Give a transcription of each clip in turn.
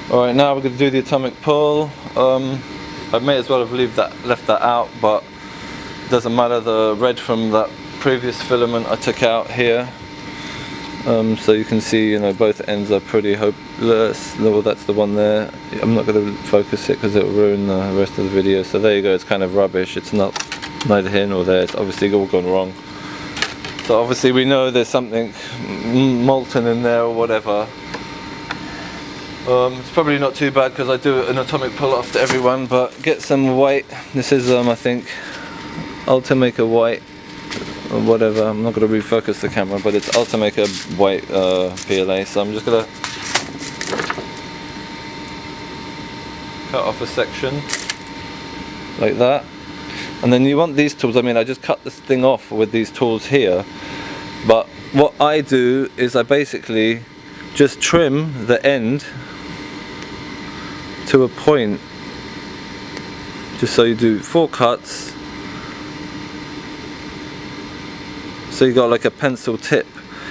Alright, now we're going to do the atomic pull. I may as well have left that out, but it doesn't matter. The red from that previous filament I took out here. So you can see, you know, both ends are pretty hopeless. Well, that's the one there. I'm not going to focus it because it will ruin the rest of the video. So there you go, it's kind of rubbish. It's not neither here nor there. It's obviously all gone wrong. So obviously we know there's something molten in there or whatever. It's probably not too bad because I do an atomic pull off to everyone, but get some white. This is I think Ultimaker white or whatever. I'm not going to refocus the camera, but it's Ultimaker white PLA. So I'm just going to cut off a section like that. And then you want these tools. I mean, I just cut this thing off with these tools here, but what I do is I basically just trim the end to a point, just so you do 4 cuts, so you got like a pencil tip.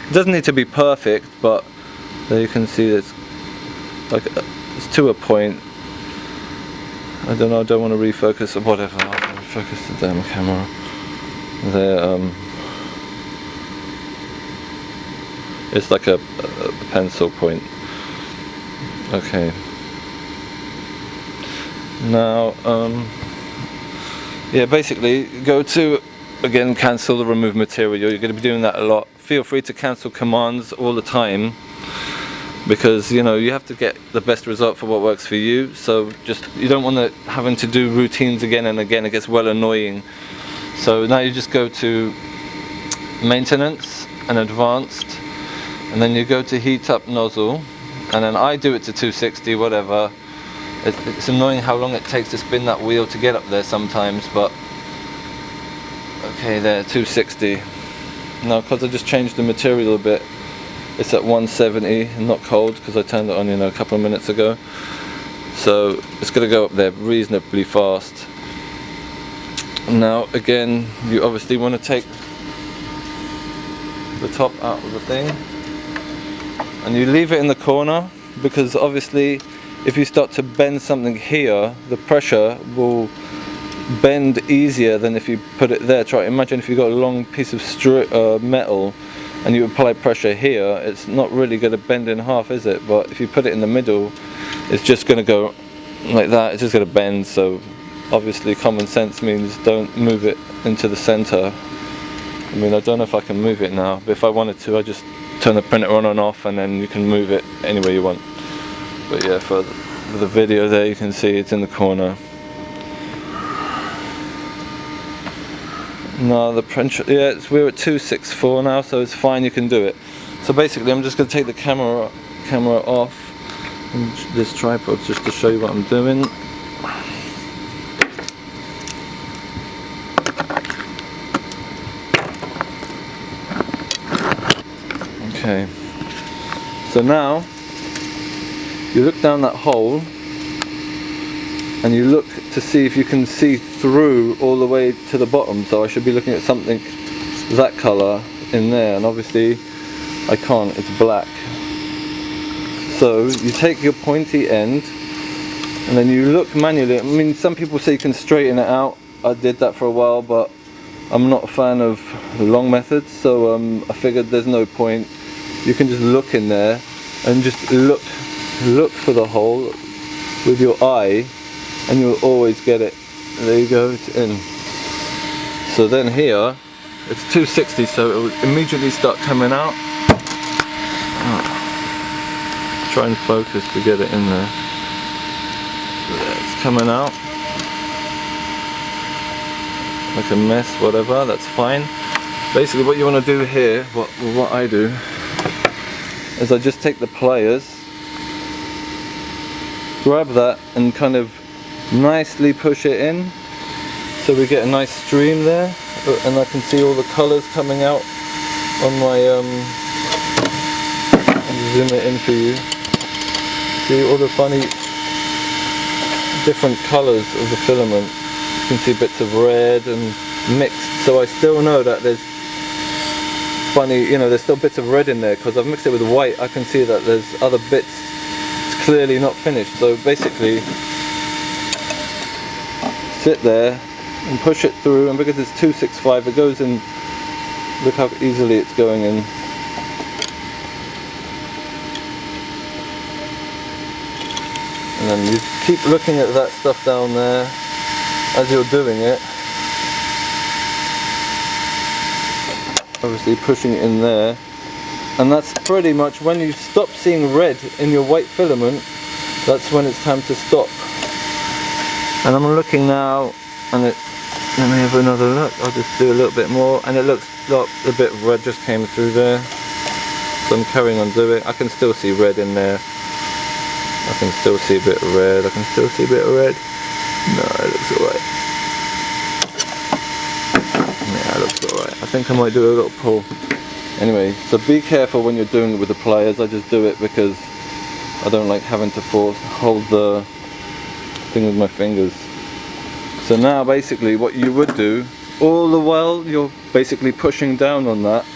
It doesn't need to be perfect, but there you can see it's like it's to a point. I don't know, I don't want to refocus or whatever. I'll refocus the damn camera there. It's like a pencil point. Okay. Now, yeah, basically go to, again, cancel the remove material. You're going to be doing that a lot. Feel free to cancel commands all the time, because you know you have to get the best result for what works for you. So just, you don't want to having to do routines again and again. It gets well annoying. So now you just go to maintenance and advanced, and then you go to heat up nozzle, and then I do it to 260, whatever. It's annoying how long it takes to spin that wheel to get up there sometimes, but okay, there, 260. Now, because I just changed the material a bit, it's at 170 and not cold because I turned it on, you know, a couple of minutes ago. So it's going to go up there reasonably fast. Now, again, you obviously want to take the top out of the thing, and you leave it in the corner, because obviously if you start to bend something here, the pressure will bend easier than if you put it there. Try, imagine if you've got a long piece of metal and you apply pressure here, it's not really going to bend in half, is it? But if you put it in the middle, it's just going to go like that, it's just going to bend. So obviously common sense means don't move it into the center. I mean, I don't know if I can move it now, but if I wanted to, I just turn the printer on and off, and then you can move it anywhere you want. But yeah, for the video there, you can see it's in the corner. No, the pressure, yeah, we're at 264 now, so it's fine, you can do it. So basically, I'm just going to take the camera off and this tripod just to show you what I'm doing. Okay, so now you look down that hole and you look to see if you can see through all the way to the bottom. So I should be looking at something that colour in there, and obviously I can't, it's black. So you take your pointy end and then you look manually. I mean, some people say you can straighten it out. I did that for a while, but I'm not a fan of the long methods, so I figured there's no point. You can just look in there and just look for the hole with your eye, and you'll always get it. There you go, it's in. So then here, it's 260, so it will immediately start coming out. Try and focus to get it in there. It's coming out like a mess, whatever, that's fine. Basically what you want to do here, what I do, is I just take the pliers, grab that and kind of nicely push it in, so we get a nice stream there, and I can see all the colours coming out on my I'll zoom it in for you. See all the funny different colours of the filament. You can see bits of red and mixed, so I still know that there's funny, you know, there's still bits of red in there because I've mixed it with white. I can see that there's other bits. It's clearly not finished. So basically, sit there and push it through, and because it's 265, it goes in. Look how easily it's going in. And then you keep looking at that stuff down there as you're doing it. Obviously pushing it in there. And that's pretty much when you stop seeing red in your white filament, that's when it's time to stop. And I'm looking now, and let me have another look. I'll just do a little bit more, and it looks like a bit of red just came through there. So I'm carrying on doing. I can still see red in there. I can still see a bit of red. I can still see a bit of red. No, it looks alright. Yeah, it looks alright. I think I might do a little pull. Anyway, so be careful when you're doing it with the pliers. I just do it because I don't like having to hold the thing with my fingers. So now basically what you would do, all the while you're basically pushing down on that,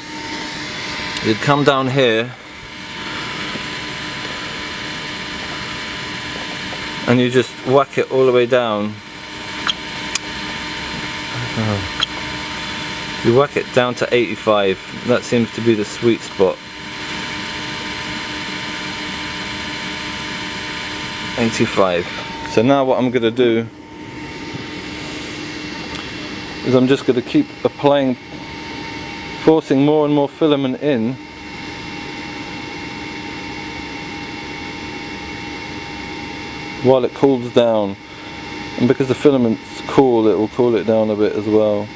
you'd come down here and you just whack it all the way down. You whack it down to 85. That seems to be the sweet spot. 85. So now what I'm going to do is I'm just going to keep applying, forcing more and more filament in. While it cools down, and because the filament's cool, it will cool it down a bit as well.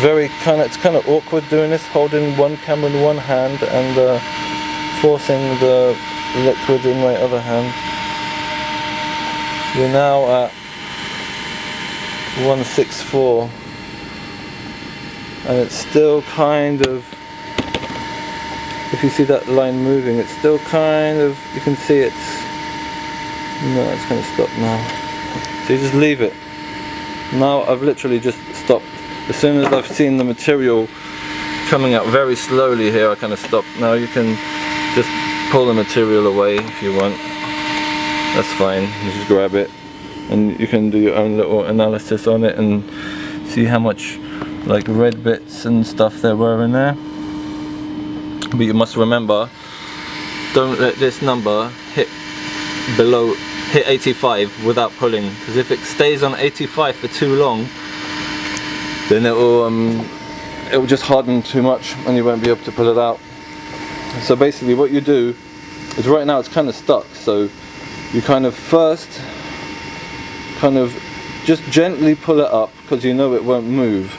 It's kind of awkward doing this, holding one camera in one hand and forcing the liquid in my other hand. We're now at 164, and it's still kind of, if you see that line moving, it's still kind of, you can see it's, no, it's going to stop now. So you just leave it. Now I've literally just stopped. As soon as I've seen the material coming out very slowly here, I kind of stop. Now you can just pull the material away if you want. That's fine, you just grab it and you can do your own little analysis on it and see how much like red bits and stuff there were in there. But you must remember, don't let this number hit 85 without pulling, because if it stays on 85 for too long, then it will just harden too much and you won't be able to pull it out. So basically what you do is, right now it's kind of stuck, so you kind of first just gently pull it up because you know it won't move,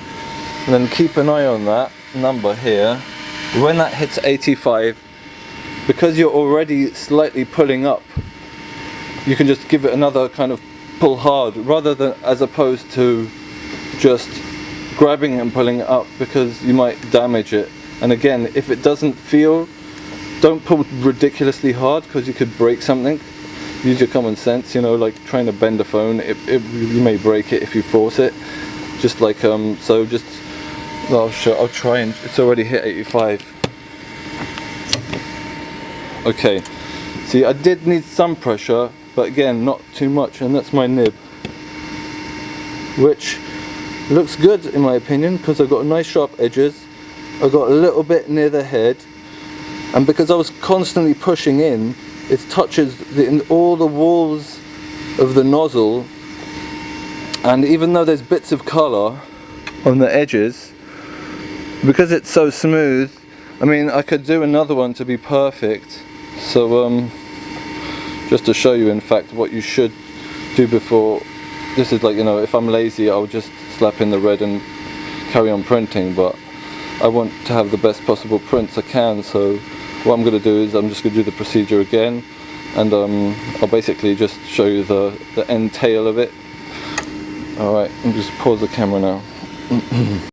and then keep an eye on that number here. When that hits 85, because you're already slightly pulling up, you can just give it another kind of pull hard, rather than, as opposed to just grabbing it and pulling it up, because you might damage it. And again, if it doesn't feel, don't pull ridiculously hard because you could break something. Use your common sense, you know, like trying to bend a phone, you may break it if you force it. Just like, so just, I'll try, and it's already hit 85. Okay, see, I did need some pressure, but again, not too much, and that's my nib, which looks good in my opinion, because I've got nice sharp edges. I got a little bit near the head, and because I was constantly pushing in, it touches all the walls of the nozzle, and even though there's bits of colour on the edges, because it's so smooth, I mean, I could do another one to be perfect. So just to show you in fact what you should do before, this is like, you know, if I'm lazy I'll just slap in the red and carry on printing, but I want to have the best possible prints I can. So what I'm going to do is I'm just going to do the procedure again, and I'll basically just show you the end tail of it. Alright, and just pause the camera now.